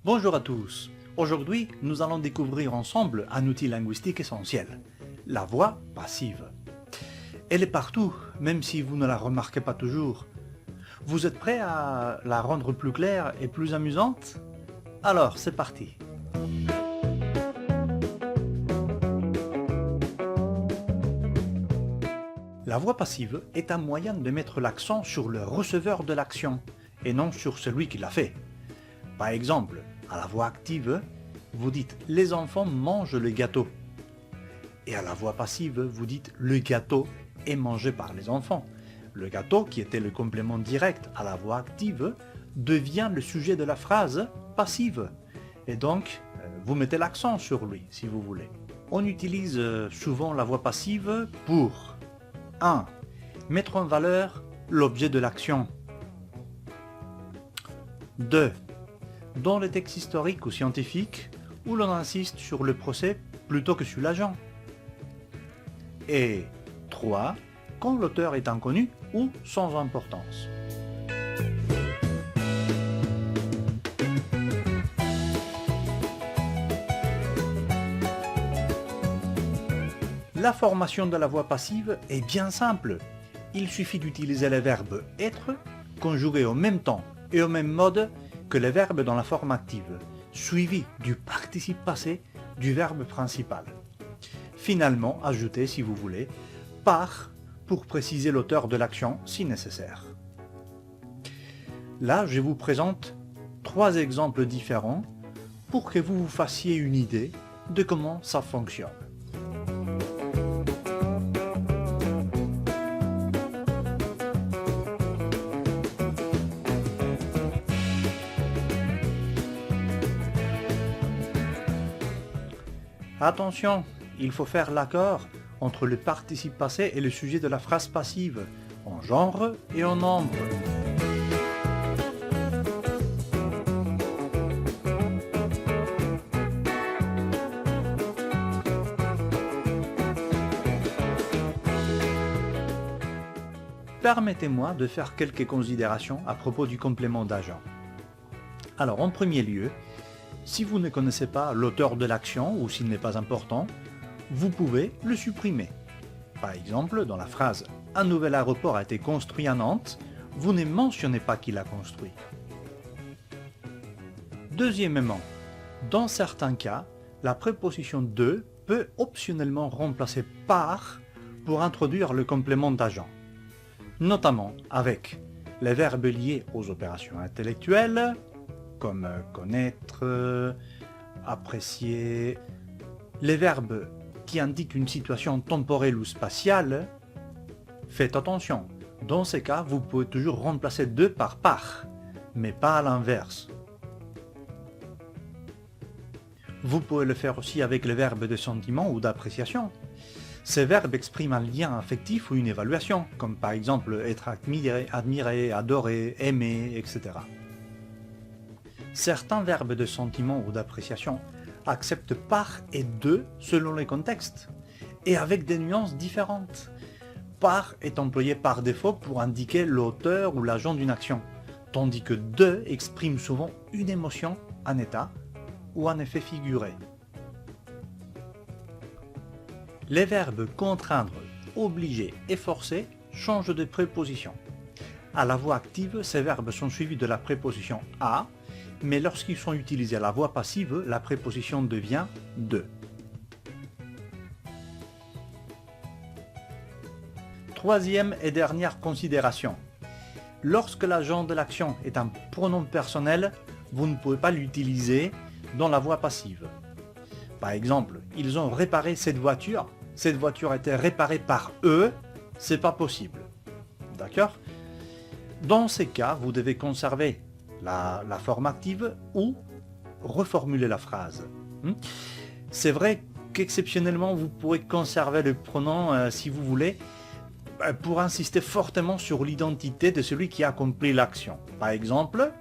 Bonjour à tous. Aujourd'hui, nous allons découvrir ensemble un outil linguistique essentiel, la voix passive. Elle est partout, même si vous ne la remarquez pas toujours. Vous êtes prêts à la rendre plus claire et plus amusante? Alors, c'est parti. La voix passive est un moyen de mettre l'accent sur le receveur de l'action, et non sur celui qui l'a fait. Par exemple, à la voix active, vous dites « les enfants mangent le gâteau ». Et à la voix passive, vous dites « le gâteau est mangé par les enfants ». Le gâteau, qui était le complément direct à la voix active, devient le sujet de la phrase passive. Et donc, vous mettez l'accent sur lui, si vous voulez. On utilise souvent la voix passive pour 1. Mettre en valeur l'objet de l'action. 2. Dans les textes historiques ou scientifiques, où l'on insiste sur le procès plutôt que sur l'agent. Et 3. Quand l'auteur est inconnu ou sans importance. La formation de la voix passive est bien simple. Il suffit d'utiliser le verbe « être » conjugué au même temps et au même mode que les verbes dans la forme active, suivi du participe passé du verbe principal. Finalement, ajoutez, si vous voulez, par pour préciser l'auteur de l'action si nécessaire. Là, je vous présente 3 exemples différents pour que vous vous fassiez une idée de comment ça fonctionne. Attention, il faut faire l'accord entre le participe passé et le sujet de la phrase passive, en genre et en nombre. Permettez-moi de faire quelques considérations à propos du complément d'agent. Alors, en premier lieu, si vous ne connaissez pas l'auteur de l'action ou s'il n'est pas important, vous pouvez le supprimer. Par exemple, dans la phrase « Un nouvel aéroport a été construit à Nantes », vous ne mentionnez pas qui l'a construit. Deuxièmement, dans certains cas, la préposition « de » peut optionnellement remplacer « par » pour introduire le complément d'agent, notamment avec les verbes liés aux opérations intellectuelles, comme connaître, apprécier, les verbes qui indiquent une situation temporelle ou spatiale. Faites attention, dans ces cas, vous pouvez toujours remplacer de par, mais pas à l'inverse. Vous pouvez le faire aussi avec les verbes de sentiment ou d'appréciation. Ces verbes expriment un lien affectif ou une évaluation, comme par exemple être admiré, adoré, aimé, etc. Certains verbes de sentiment ou d'appréciation acceptent par et de selon les contextes, et avec des nuances différentes. Par est employé par défaut pour indiquer l'auteur ou l'agent d'une action, tandis que de exprime souvent une émotion, un état ou un effet figuré. Les verbes contraindre, obliger et forcer changent de préposition. À la voix active, ces verbes sont suivis de la préposition à, mais lorsqu'ils sont utilisés à la voix passive, la préposition devient de. Troisième et dernière considération. Lorsque l'agent de l'action est un pronom personnel, vous ne pouvez pas l'utiliser dans la voix passive. Par exemple, ils ont réparé cette voiture a été réparée par eux, c'est pas possible. D'accord? Dans ces cas, vous devez conserver la forme active ou reformuler la phrase. C'est vrai qu'exceptionnellement, vous pourrez conserver le pronom si vous voulez, pour insister fortement sur l'identité de celui qui a accompli l'action. Par exemple,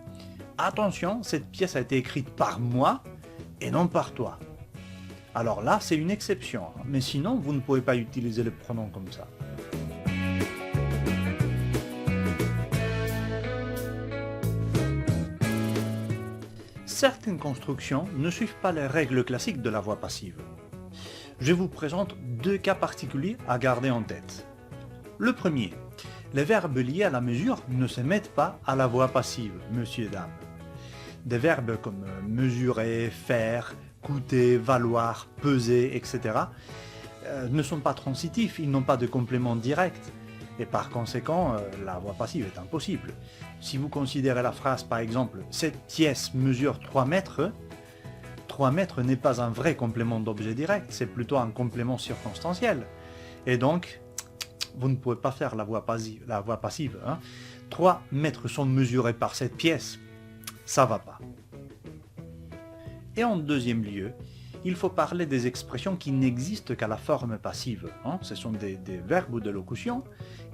attention, cette pièce a été écrite par moi et non par toi. Alors là, c'est une exception, hein, mais sinon, vous ne pouvez pas utiliser le pronom comme ça. Certaines constructions ne suivent pas les règles classiques de la voix passive. Je vous présente deux cas particuliers à garder en tête. Le premier, les verbes liés à la mesure ne se mettent pas à la voix passive, monsieur et dame. Des verbes comme mesurer, faire, coûter, valoir, peser, etc. Ne sont pas transitifs, ils n'ont pas de complément direct. Et par conséquent, la voix passive est impossible. Si vous considérez la phrase par exemple « cette pièce mesure 3 mètres », 3 mètres n'est pas un vrai complément d'objet direct, c'est plutôt un complément circonstanciel. Et donc, vous ne pouvez pas faire la voix passive. Hein. 3 mètres sont mesurés par cette pièce, ça va pas. Et en deuxième lieu, il faut parler des expressions qui n'existent qu'à la forme passive. Hein. Ce sont des verbes ou des locutions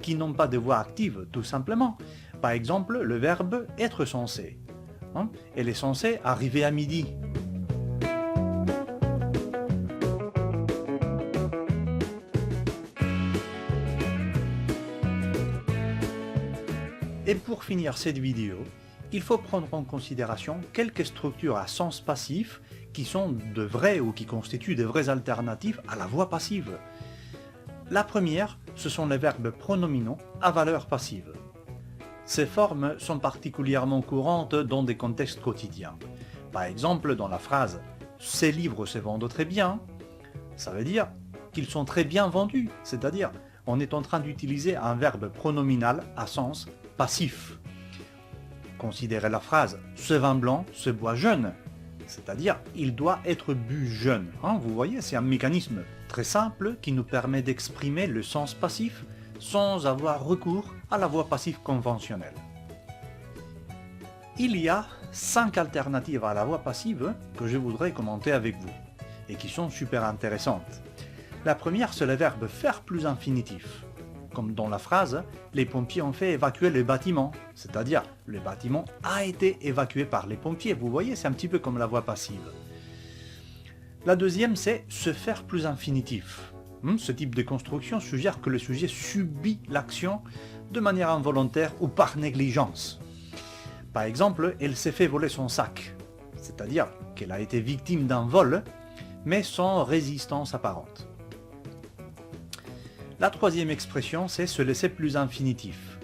qui n'ont pas de voix active, tout simplement. Par exemple, le verbe « être censé ». Hein. Elle est censée arriver à midi. Et pour finir cette vidéo, il faut prendre en considération quelques structures à sens passif qui sont de vraies ou qui constituent de vraies alternatives à la voix passive. La première, ce sont les verbes pronominaux à valeur passive. Ces formes sont particulièrement courantes dans des contextes quotidiens. Par exemple, dans la phrase « ces livres se vendent très bien », ça veut dire qu'ils sont très bien vendus, c'est-à-dire on est en train d'utiliser un verbe pronominal à sens passif. Considérez la phrase « ce vin blanc se boit jeune », c'est-à-dire il doit être bu jeune. Hein, vous voyez, c'est un mécanisme très simple qui nous permet d'exprimer le sens passif sans avoir recours à la voix passive conventionnelle. Il y a 5 alternatives à la voix passive que je voudrais commenter avec vous et qui sont super intéressantes. La première, c'est le verbe faire plus infinitif. Comme dans la phrase « les pompiers ont fait évacuer le bâtiment », c'est-à-dire le bâtiment a été évacué par les pompiers. Vous voyez, c'est un petit peu comme la voix passive. La deuxième, c'est se faire plus infinitif. Ce type de construction suggère que le sujet subit l'action de manière involontaire ou par négligence. Par exemple, elle s'est fait voler son sac, c'est-à-dire qu'elle a été victime d'un vol, mais sans résistance apparente. La troisième expression, c'est se laisser plus infinitif.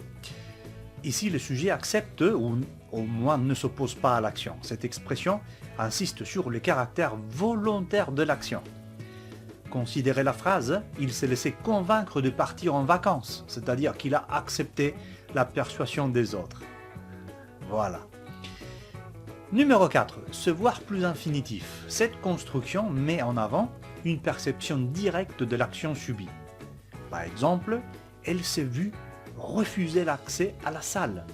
Ici, le sujet accepte ou au moins ne s'oppose pas à l'action. Cette expression insiste sur le caractère volontaire de l'action. Considérez la phrase « il s'est laissé convaincre de partir en vacances », c'est-à-dire qu'il a accepté la persuasion des autres. Voilà. Numéro 4. Se voir plus infinitif. Cette construction met en avant une perception directe de l'action subie. Par exemple, elle s'est vue refuser l'accès à la salle.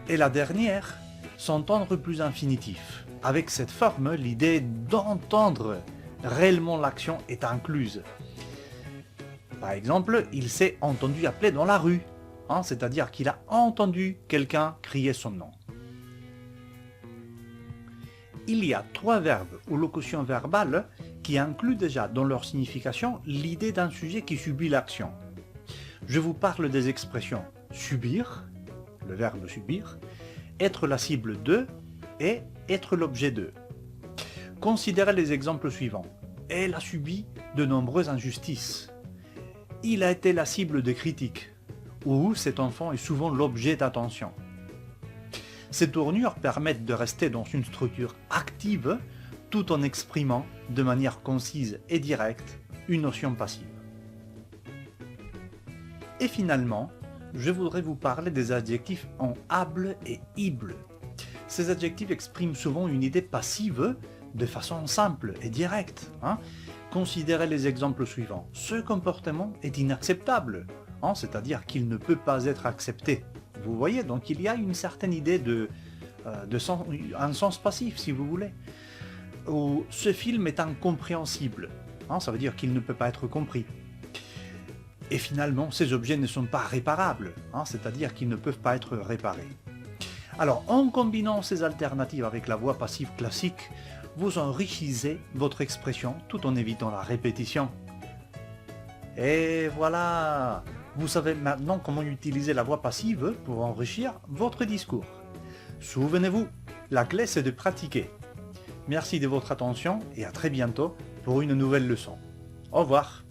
Et la dernière, s'entendre plus infinitif. Avec cette forme, l'idée d'entendre réellement l'action est incluse. Par exemple, il s'est entendu appeler dans la rue, c'est-à-dire qu'il a entendu quelqu'un crier son nom. Il y a 3 verbes ou locutions verbales qui incluent déjà dans leur signification l'idée d'un sujet qui subit l'action. Je vous parle des expressions subir, le verbe subir, être la cible de et être l'objet de. Considérez les exemples suivants. Elle a subi de nombreuses injustices. Il a été la cible de critiques. Ou cet enfant est souvent l'objet d'attention. Ces tournures permettent de rester dans une structure active tout en exprimant de manière concise et directe une notion passive. Et finalement, je voudrais vous parler des adjectifs en able et ible. Ces adjectifs expriment souvent une idée passive de façon simple et directe. Considérez les exemples suivants. Ce comportement est inacceptable, c'est-à-dire qu'il ne peut pas être accepté. Vous voyez, donc il y a une certaine idée un sens passif, si vous voulez. Ou ce film est incompréhensible, ça veut dire qu'il ne peut pas être compris. Et finalement, ces objets ne sont pas réparables, c'est-à-dire qu'ils ne peuvent pas être réparés. Alors, en combinant ces alternatives avec la voix passive classique, vous enrichissez votre expression tout en évitant la répétition. Et voilà, vous savez maintenant comment utiliser la voix passive pour enrichir votre discours. Souvenez-vous, la clé c'est de pratiquer. Merci de votre attention et à très bientôt pour une nouvelle leçon. Au revoir.